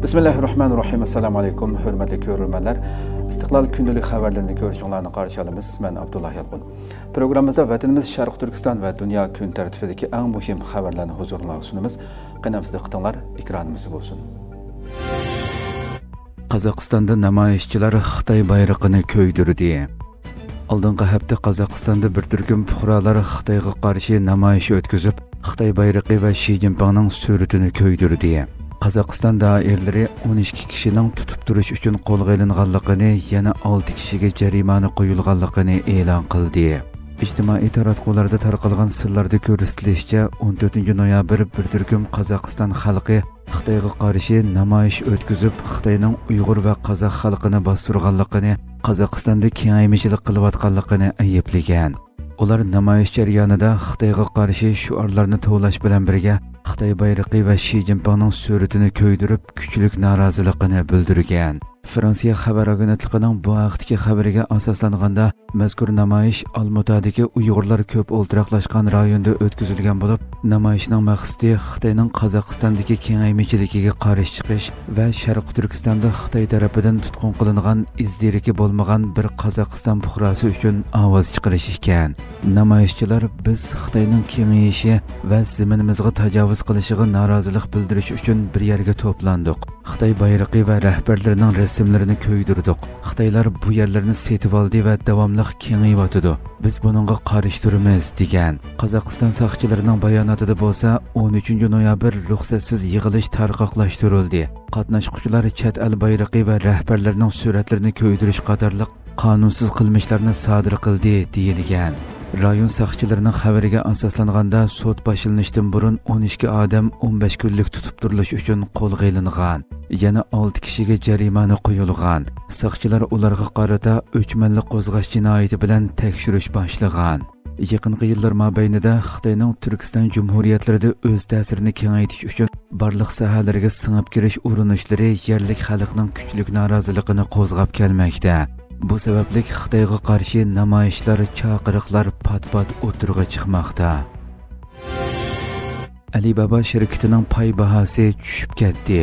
Bismillahirrahmanirrahim. Assalamu alaykum, hörmətli görürmənlər. İstiqlal gündəlik xəbərlərini görüşünlərlə qarşı alımız. Mən Abdullah Yalqın. Proqramımızda vətənimiz Şərq Türkistan və dünya gün tərtibidəki ən mühim xəbərlərini huzuruna sunumuz. Qənəmsizlik qıtınlar ekranımız olsun. Qozog'istonda namoyishchilar Xitoy bayrog'ini ko'ydirdi. Oldingi hafta Qozog'istonda bir turkum fuqarolar Xitoyga qarshi namoyish o'tkazib, Xitoy bayrog'i va Shi Jinpingning suratini ko'ydirdi. Qozog'iston doiralari 12 kishining tutib turish uchun qo'lga olinganligini, yana 6 kishiga jarimani qo'yilganligini e'lon qildi. İctimai taratqularda tarqalgan sirlarda ko'rsatilishicha, 14 noyabr bir turkum Qozog'iston xalqi Xitoyga qarshi namoyish o'tkazib, Xitoyning Uyg'ur va qozoq xalqini bostirganligini, Qozog'istonda kengaymichilik qilayotganligini ayblagan. Ular namoyish jarayonida Xitoyga qarshi shuarlarni tovlash bilan birga Xitoy bayrog'i va Shi Jinpingning suratini ko'ydirib, kuchli noroziligini bildirgan. Fransiya xabar agentligining bu vaqtdagi xabariga asoslanganda, mazkur namoyish Olmaotadagi Uyg'urlar ko'p o'ltiraqlashgan rayonda o'tkazilgan bo'lib, namoyishning maqsadi Xitoyning Qozog'istondagi kengaymichiligiga qarshi chiqish va Sharq Turkistonda Xitoy tarafidan tutqun qilingan izdiriki bo'lmagan bir Qozog'iston fuqarosi uchun ovoz chiqarish ekan. Namoyishchilar biz Xitoyning kengayishi va zaminimizga tajovuz qilishiga norozilik bildirish uchun bir yerga to'plandik. Xitoy bayrog'i va rahbarlarining rasmlarini ko'ydirdik. Xitoylar bu yerlarni setib oldi va davomli kengayotdi. Biz buningga qarshi turamiz degan. Qozog'iston soqchilarining bayonotida bo'lsa, 13 noyabr ruxsatsiz yig'ilish tarqoqlashtirildi. Qatnashuvchilar chet el bayrog'i va rahbarlarining suratlarini ko'ydirish qatorliq qonunsiz qilmishlarni sodir qildi deyilgan. Rayon soqchilarining xabariga asoslanganda, sud boshlanishidan burun 12 odam 15 kunlik tutib turilish uchun qo'lga olingan. Yana 6 kishiga jarimani qo'yilgan. Soqchilar ularga qarata o'chmanli qo'zg'ash jinoyati bilan tekshirish boshlagan. Yaqinqi yillar mobaynida Xitoyning Turkiston Jumhuriyatlarida o'z ta'sirini kengaytirish uchun barliq sohalarga singib kirish urinishlari yerlik xalqning kuchli noroziligini qo'zg'ab kelmoqda. Bu sababli Xitoyga qarshi namoyishlar, chaqiriqlar pat-pat o'tirg'a chiqmoqda. Alibaba shirkatining pay bahosi tushib ketdi.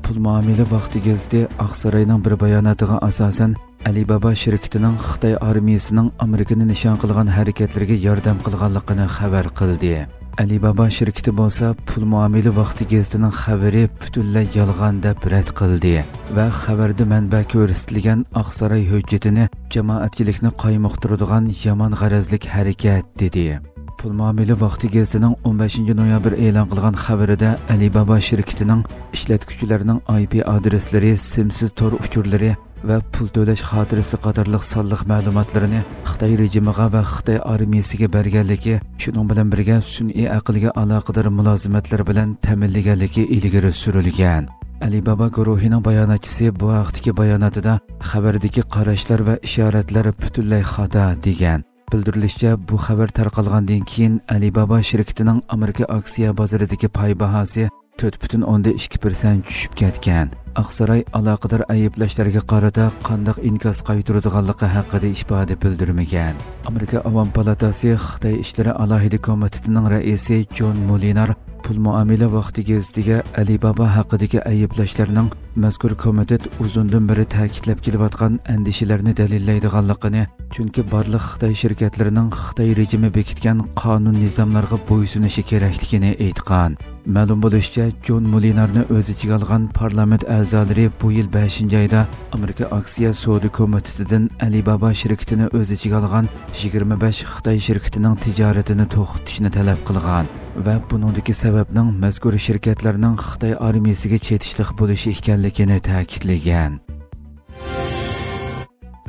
Pul muomala vaqti gazeti Oqsaroyning bir bayonotiga asosan Alibaba shirkatining Xitoy armiyasining Amerikani nishon qilgan harakatlariga yordam qilganligini xabar qildi. Alibaba shirkati bo'lsa, pul muomala vaqti gazetining xabari butunlay yolg'on deb rad qildi va xabarda manba ko'rsatilgan Oqsaroy hujjatini jamoatchilikni qaymoqtiradigan yomon g'arazlik harakat dedi. Pul muomala vaqti gazetining 15 noyabr e'lon qilgan xabarida Alibaba shirkatining ishlatuvchilarining IP adreslari, simsiz tor uchurlari va pul to'lash xotirasi qatorliq sonliq ma'lumotlarini Xitoy rejimiga va Xitoy armiyasiga berganligi, shuning bilan birga sun'iy aqlga aloqador mulozimatlar bilan ta'minlaganligi ilgari surilgan. Alibaba guruhining bayonotchisi bu vaqtdagi bayonotida xabardagi qarashlar va ishoratlar butunlay xato degan. Bildirilishicha, bu xabar tarqalgandan keyin Alibaba shirkatining Amerika aksiya bozoridagi pay bahosi 4.2% tushib ketgan. Oqsaroy aloqador ayblashlarga qarata qanday inkos qaytaradiganligi haqida ifoda bildirmagan. Amerika Avom palatasi Xitoy ishlari alohida komitetining raisi Jon Molinar pul muomala vaqti gazetiga Alibaba haqidagi ayblashlarning mazkur komitet uzundan beri ta'kidlab kelayotgan andishalarni dalillaydiganligini, chunki barliq Xitoy shirkatlarining Xitoy rejimi bekitgan qonun nizomlarga bo'ysunishi kerakligini aytgan. Ma'lum bo'lishicha, Jon Molinarni o'z ichiga olgan parlament a'zolari bu yil 5-oyda Amerika aksiya savdo komitetidan Alibaba shirkatini o'z ichiga olgan 25 Xitoy shirkatining tijoratini to'xtatishni talab qilgan va buningdagi sababning mazkur shirkatlarning Xitoy armiyasiga chetishliq bo'lishi ekanligini ta'kidlagan.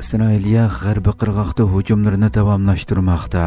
Isroiliya G'arbiy qirg'oqda hujumlarini davomlashtirmoqda.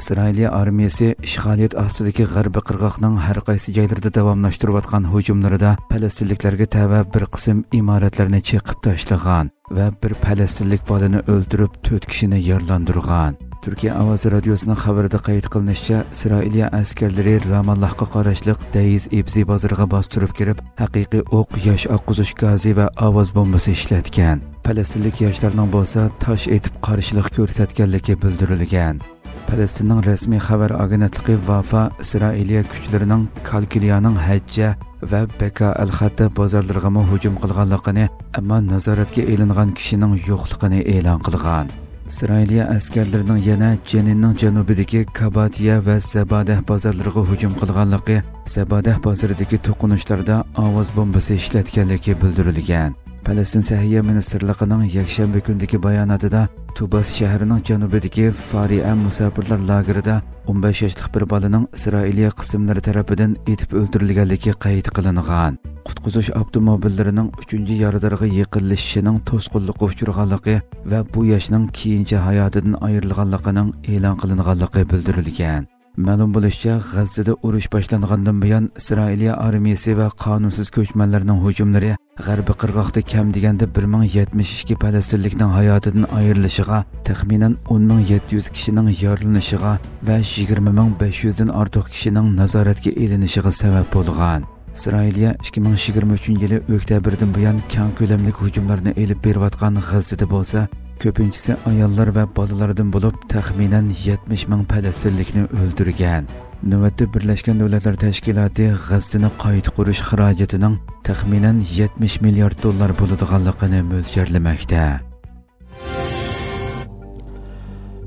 Isroiliya armiyasi ishg'oliyat ostidagi G'arbiy qirg'oqning har qaysi joylarida davomlashtirayotgan hujumlarida falastinliklarga tava bir qism imoratlarni chaqib tashlagan va bir falastinlik bolani o'ldirib 4 kishini yaralandirgan. Turkiya ovozi radiosining xabarida qayd qilinishicha, Isroiliya askarlari Ramallohga qarashliq Dayiz Ebzi bozoriga bostirib kirib, haqiqiy o'q, yosh oqquzish gazi va ovoz bombasi ishlatgan. Falastinlik yoshlarning bo'lsa tosh etib qarshilik ko'rsatganligi bildirilgan. Falastinning rasmiy xabar agentligi Vafa İsrailiya kuchlarining Kalkiliyaning Hajja va Beka al-Hatta bozorlariga hujum qilganligini, ammo nazoratga elingan kishining yo'qligini e'lon qilgan. İsrailiya askarlarining yana Jeninning janubidagi Kabatiya va Zabadah bozorlariga hujum qilganligi, Zabadah bozoridagi to'qinishlarda ovoz bombasi ishlatganligi bildirilgan. Falastin Səhiyyə Ministerliğinin yakshanba kundagi bayonotida Tubas shahrining janubidagi Fari'a musafirlar lagerida 15 yoshli bir bolaning İsrailiya qismlari tarafidan etib o'ldirilganligi qayd qilingan. Qutqizish avtomobillarining 3-yordariga yiqilishining to'sqinlikka uchraganligi va bu yoshning keyincha hayotidan ayrilganligining e'lon qilinganligi bildirilgan. Ma'lum bo'lishicha, G'azzada urush boshlangandan buyon Isroiliya armiyasi va qonunsiz ko'chmanlarning hujumlari G'arbiy qirg'oqda kam deganda 1072 falastinlikning hayotidan ayrilishiga, taxminan 10700 kishining yorilinishiga va 20500 dan ortiq kishining nazoratga elinishiga sabab bo'lgan. Isroiliya 2023-yili oktabrdan buyon keng ko'lamli hujumlarni elib berayotgan G'azzada bo'lsa, ko'pinchisi ayollar va bolalardan bo'lib, taxminan 70 ming falastinlikni o'ldirgan. Navbatda Birlashgan Davlatlar Tashkiloti G'azzani qayta qurish xarajatining taxminan 70 milliard dollar bo'ladiganligini mo'ljallamoqda.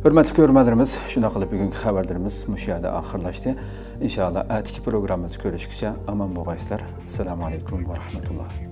Hurmatli ko'ruvchilarimiz, shuna qilib bugungi xabarlarimiz mush yerda oxirlashdi. Inshaalloh atigi programmada ko'rishguncha omon bo'linglar. Assalomu alaykum va rahmatulloh.